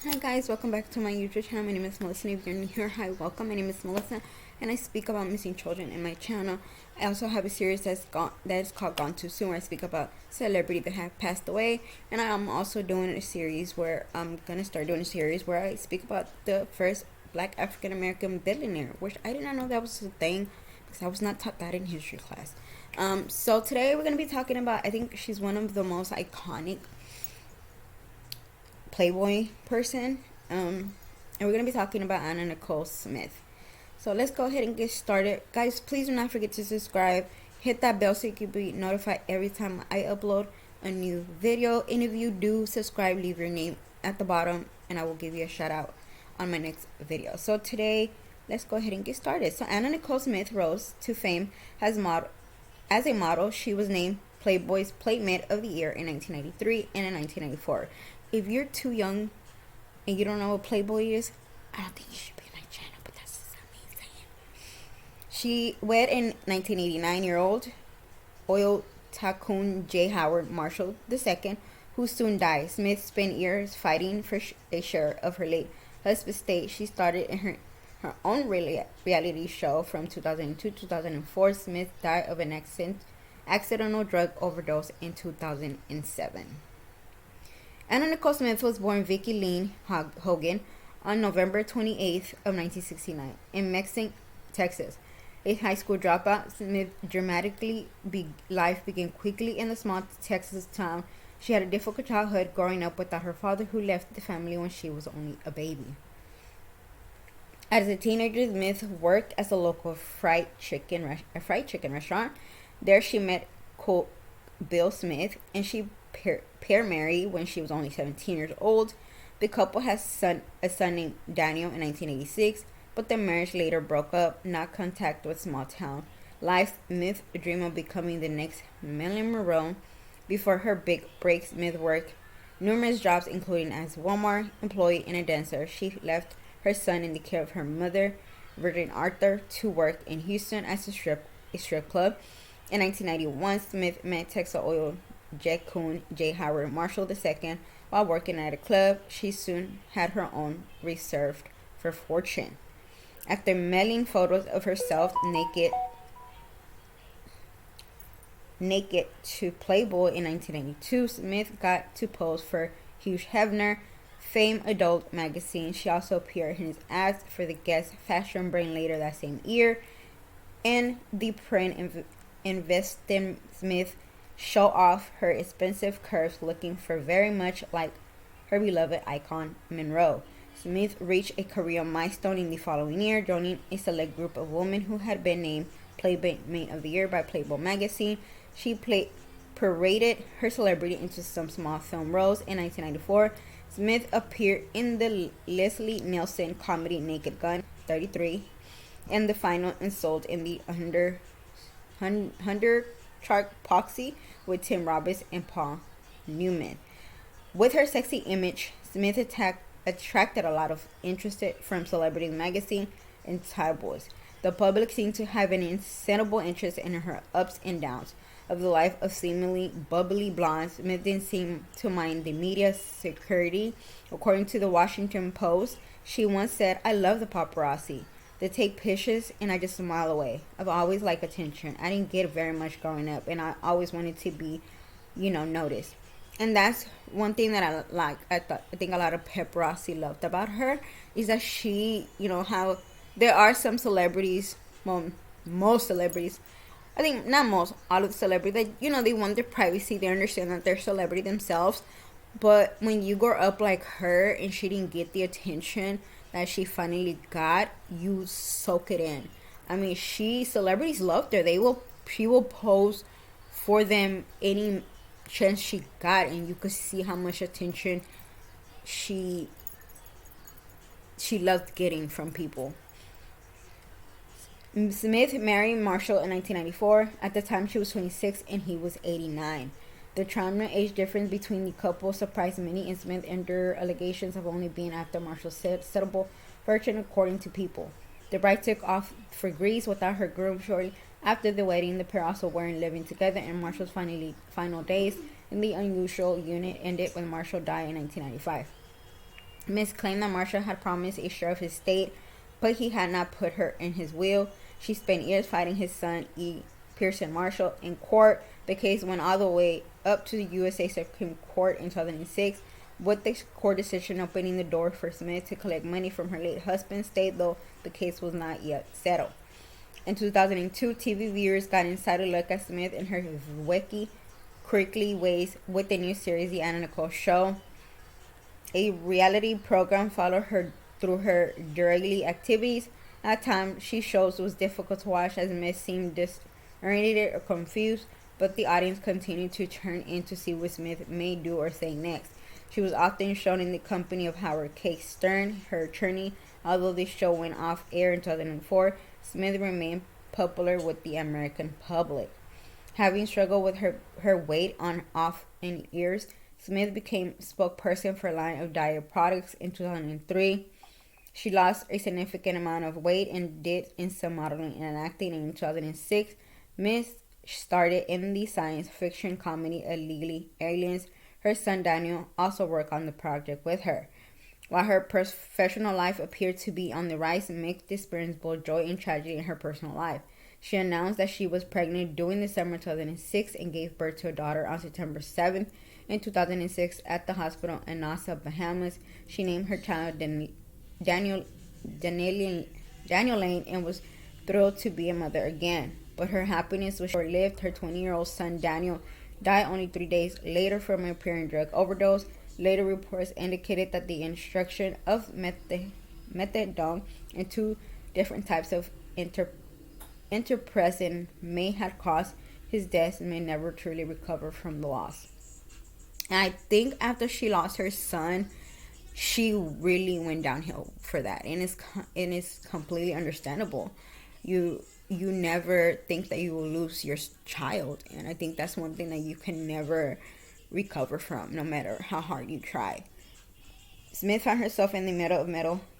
Hi guys, welcome back to my YouTube channel. My name is Melissa. If you're new here, hi, welcome. My name is Melissa, and I speak about missing children in my channel. I also have a series that is called Gone Too Soon, where I speak about celebrities that have passed away. And I'm also doing a series where I'm gonna start doing a series where I speak about the first Black African American billionaire, which I did not know that was a thing because I was not taught that in history class. So today we're gonna be talking about. I think she's one of the most iconic Playboy person. And we're going to be talking about Anna Nicole Smith. So let's go ahead and get started. Guys, please do not forget to subscribe. Hit that bell so you can be notified every time I upload a new video. And if you do subscribe, leave your name at the bottom and I will give you a shout out on my next video. So today, let's go ahead and get started. So Anna Nicole Smith rose to fame as a model. She was named Playboy's Playmate of the Year in 1993 and in 1994. If you're too young and you don't know what Playboy is, I don't think you should be in my channel, but that's just me saying. She wed in 1989-year-old oil tycoon J. Howard Marshall II, who soon died. Smith spent years fighting for a share of her late husband's estate. She started in her own reality show from 2002 to 2004. Smith died of an accidental drug overdose in 2007. Anna Nicole Smith was born Vicki Lynn Hogan on November 28th of 1969 in Mexico, Texas. A high school dropout, Smith life began quickly in the small Texas town. She had a difficult childhood growing up without her father, who left the family when she was only a baby. As a teenager, Smith worked as a local fried chicken restaurant. There she met Bill Smith, and she pair married when she was only 17 years old. The couple has a son named Daniel in 1986, but the marriage later broke up. Not contact with small town life. Smith dreamed of becoming the next Marilyn Monroe. Before her big break, Smith worked numerous jobs, including as Walmart employee and a dancer. She left her son in the care of her mother, Virgin Arthur, to work in Houston as a strip club. In 1991, Smith met Texas oil tycoon J. Howard Marshall II while working at a club. She soon had her own reserved for fortune. After mailing photos of herself naked to Playboy in 1992, Smith got to pose for Hugh Hefner, Fame adult magazine. She also appeared in his ads for the Guess fashion brand later that same year. In the print investing, Smith show off her expensive curves, looking for very much like her beloved icon Monroe. Smith reached a career milestone in the following year, joining a select group of women who had been named Playmate of the Year by Playboy magazine. She paraded her celebrity into some small film roles. In 1994, Smith appeared in the Leslie Nielsen comedy Naked Gun 33 and the final insult in the Hunter Shark Poxy with Tim Robbins and Paul Newman. With her sexy image, Smith attracted a lot of interest from celebrity magazine and tabloids. The public seemed to have an insatiable interest in her ups and downs of the life of seemingly bubbly blonde. Smith didn't seem to mind the media security. According to the Washington Post, she once said, "I love the paparazzi. They take pictures and I just smile away. I've always liked attention. I didn't get very much growing up and I always wanted to be, noticed." And that's one thing that I like. I think a lot of paparazzi loved about her is that she, how there are some celebrities, well, most celebrities, I think not most, all of the celebrities that, they want their privacy. They understand that they're celebrity themselves. But when you grow up like her and she didn't get the attention that she finally got, you soak it in. I mean, celebrities loved her. She will pose for them any chance she got, and you could see how much attention she loved getting from people. Smith married Marshall in 1994. At the time, she was 26 and he was 89. The charming age difference between the couple surprised many, and Smith endured allegations of only being after Marshall's settlable fortune, according to People. The bride took off for Greece without her groom shortly after the wedding. The pair also weren't living together, and Marshall's final days in the unusual unit ended when Marshall died in 1995. Miss claimed that Marshall had promised a share of his estate, but he had not put her in his will. She spent years fighting his son, E. Pearson Marshall, in court. The case went all the way up to the USA Supreme Court in 2006, with the court decision opening the door for Smith to collect money from her late husband's estate, though the case was not yet settled. In 2002, TV viewers got inside a look at Smith and her wacky, quirky ways with the new series, The Anna Nicole Show. A reality program followed her through her daily activities. At times, she shows was difficult to watch as Miss seemed disoriented or confused, but the audience continued to turn in to see what Smith may do or say next. She was often shown in the company of Howard K. Stern, her attorney. Although the show went off air in 2004, Smith remained popular with the American public. Having struggled with her weight on off in years, Smith became spokesperson for a line of diet products in 2003. She lost a significant amount of weight and did in some modeling and acting. In 2006, Miss started in the science fiction comedy Illegally Aliens. Her son Daniel also worked on the project with her. While her professional life appeared to be on the rise, Mick experienced both joy and tragedy in her personal life. She announced that she was pregnant during the summer 2006 and gave birth to a daughter on September 7th. In 2006, at the hospital in Nassau, Bahamas, she named her child Daniel Lane and was thrilled to be a mother again. But her happiness was short-lived. Her 20-year-old son Daniel died only 3 days later from a apparent drug overdose. Later reports indicated that the instruction of methadone and two different types of interpressin may have caused his death and may never truly recover from the loss. And I think after she lost her son, she really went downhill for that, and it's completely understandable. You never think that you will lose your child, and I think that's one thing that you can never recover from, no matter how hard you try. Smith found herself in the middle of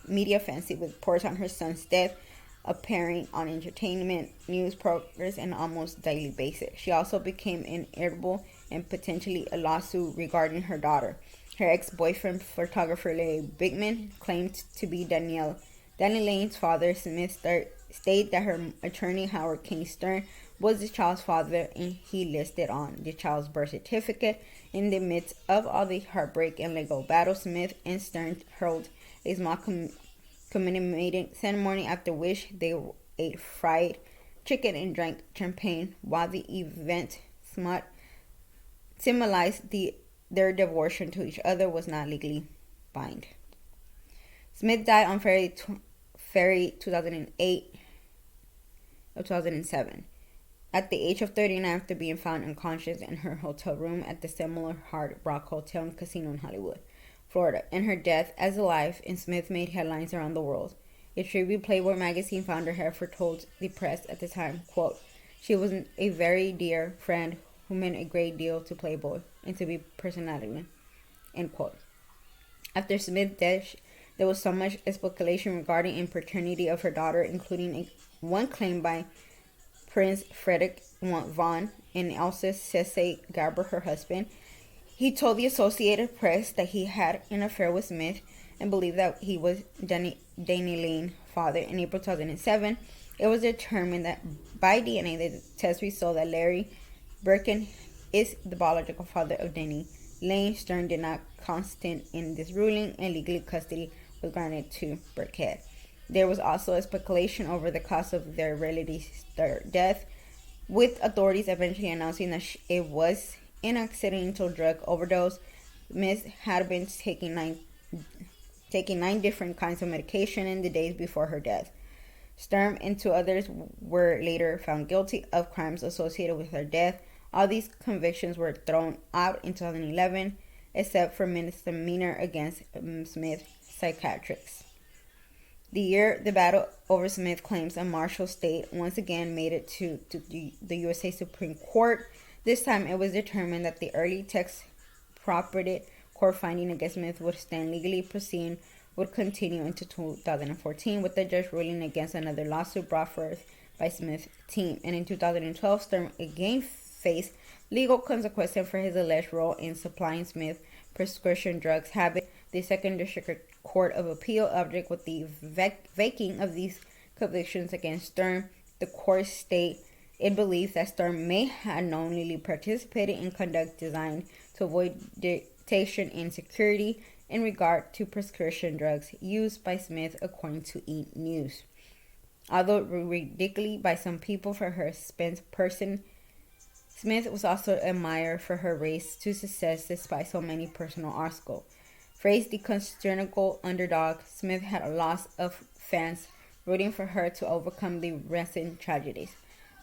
media frenzy with reports on her son's death appearing on entertainment news programs on an almost daily basis. She also became inevitable and potentially a lawsuit regarding her daughter. Her ex-boyfriend, photographer Larry Bigman, claimed to be Daniel Lane's father. Smith stated that her attorney, Howard K. Stern, was the child's father, and he listed on the child's birth certificate. In the midst of all the heartbreak and legal battle, Smith and Stern held a small commemorating ceremony, after which they ate fried chicken and drank champagne. While the event symbolized their devotion to each other, was not legally binding. Smith died on February 2007 at the age of 39 after being found unconscious in her hotel room at the similar Hard Rock Hotel and Casino in Hollywood, Florida. In her death as alive, and Smith made headlines around the world. A tribute Playboy magazine founder Hereford told the press at the time, quote, "She was a very dear friend who meant a great deal to Playboy and to be personality," end quote. After Smith's death, there was so much speculation regarding the paternity of her daughter, including one claim by Prince Frederick Vaughan and Elsa Cece Garber, her husband. He told the Associated Press that he had an affair with Smith and believed that he was Danny Lane's father. In April 2007, it was determined that by DNA, the test revealed that Larry Birkin is the biological father of Danny Lane. Stern did not consent in this ruling, and legally custody was granted to Burkhead. There was also a speculation over the cause of their relative's death, with authorities eventually announcing that it was an accidental drug overdose. Miss had been taking nine different kinds of medication in the days before her death. Stern and two others were later found guilty of crimes associated with her death. All these convictions were thrown out in 2011, except for misdemeanor against Smith's psychiatrists. The year the battle over Smith claims and Marshall State once again made it to the USA Supreme Court. This time it was determined that the early text property court finding against Smith would stand legally. Proceeding would continue into 2014, with the judge ruling against another lawsuit brought forth by Smith's team. And in 2012, Stern again faced legal consequences for his alleged role in supplying Smith's prescription drugs habit. The Second District Court of Appeal object with the vacating of these convictions against Stern. The court state it believes that Stern may have knowingly participated in conduct designed to avoid dictation and security in regard to prescription drugs used by Smith, according to E! News. Although ridiculously by some people for her person, Smith was also admired for her race to success despite so many personal obstacles. Phrased the congenital underdog, Smith had a loss of fans rooting for her to overcome the recent tragedies.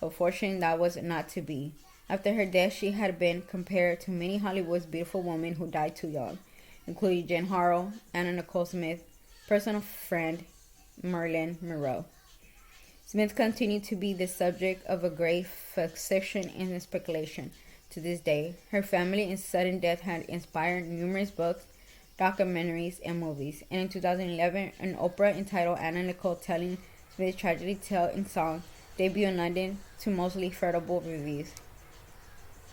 Unfortunately, that was not to be. After her death, she had been compared to many Hollywood's beautiful women who died too young, including Jen Harrow, Anna Nicole Smith, personal friend Marilyn Monroe. Smith continued to be the subject of a great fiction and speculation to this day. Her family and sudden death had inspired numerous books, documentaries, and movies. And in 2011, an opera entitled Anna Nicole telling Smith's tragedy tale in song debuted in London to mostly favorable reviews.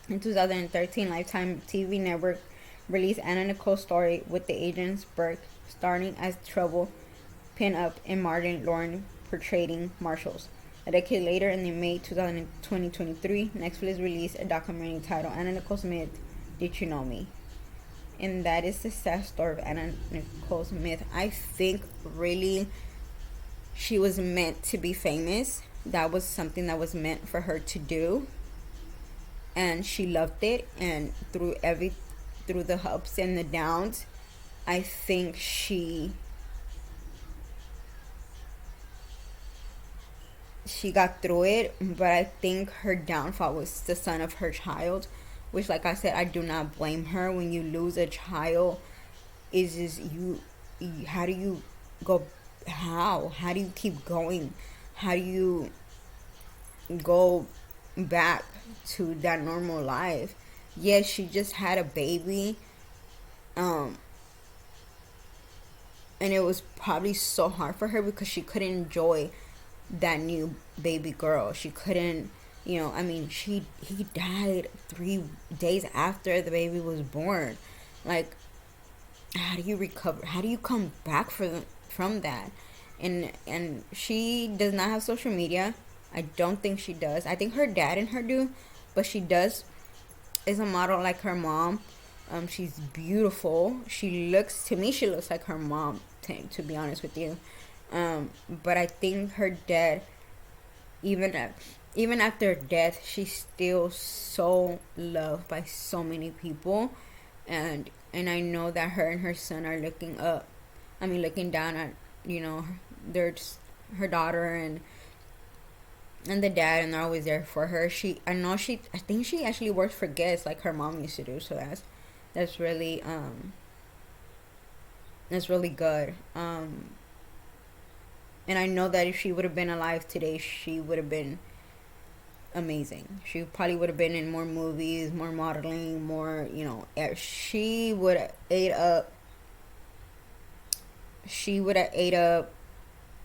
In 2013, Lifetime TV network released Anna Nicole's story with the agents Burke starring as trouble pin-up and Martin Lauren portraying Marshalls. A decade later, in May 2023, Netflix released a documentary titled Anna Nicole Smith, Did You Know Me? And that is the sad story of Anna Nicole Smith. I think really she was meant to be famous. That was something that was meant for her to do. And she loved it, and through the ups and the downs, I think she got through it. But I think her downfall was the son of her child, which, like I said, I do not blame her. When you lose a child, is just how do you go, how do you keep going, how do you go back to that normal life? Yes, she just had a baby, and it was probably so hard for her because she couldn't enjoy that new baby girl. She couldn't, he died 3 days after the baby was born. Like, how do you recover? How do you come back from that? And she does not have social media. I don't think she does. I think her dad and her do, but she is a model like her mom. She's beautiful. She looks like her mom, to be honest with you. But I think her dad, even after death, she's still so loved by so many people, and I know that her and her son are looking down at their her daughter and the dad, and they're always there for her. I think she actually works for Guess like her mom used to do, so that's really good. And I know that if she would have been alive today, she would have been amazing. She probably would have been in more movies, more modeling, more, she would have ate up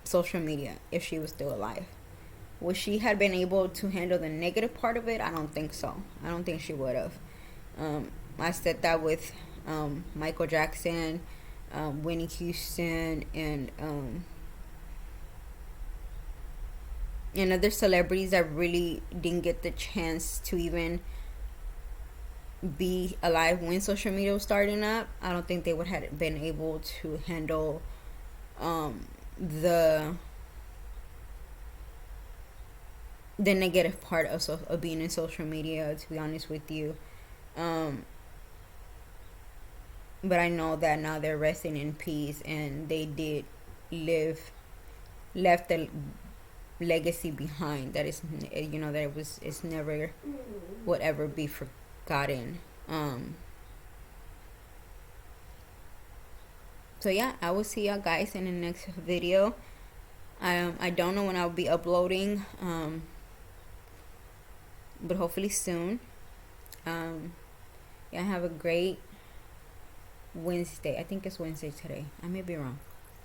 social media if she was still alive. Would she have been able to handle the negative part of it? I don't think so. I don't think she would have. I said that with Michael Jackson, Whitney Houston, and other celebrities that really didn't get the chance to even be alive when social media was starting up. I don't think they would have been able to handle the negative part of being in social media, to be honest with you. But I know that now they're resting in peace, and they did left a legacy behind that is, it's never would ever be forgotten. So yeah, I will see y'all guys in the next video. I don't know when I'll be uploading, but hopefully soon. Yeah, have a great Wednesday. I think it's Wednesday today. I may be wrong.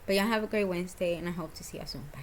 But yeah, have a great Wednesday, and I hope to see you soon. Bye.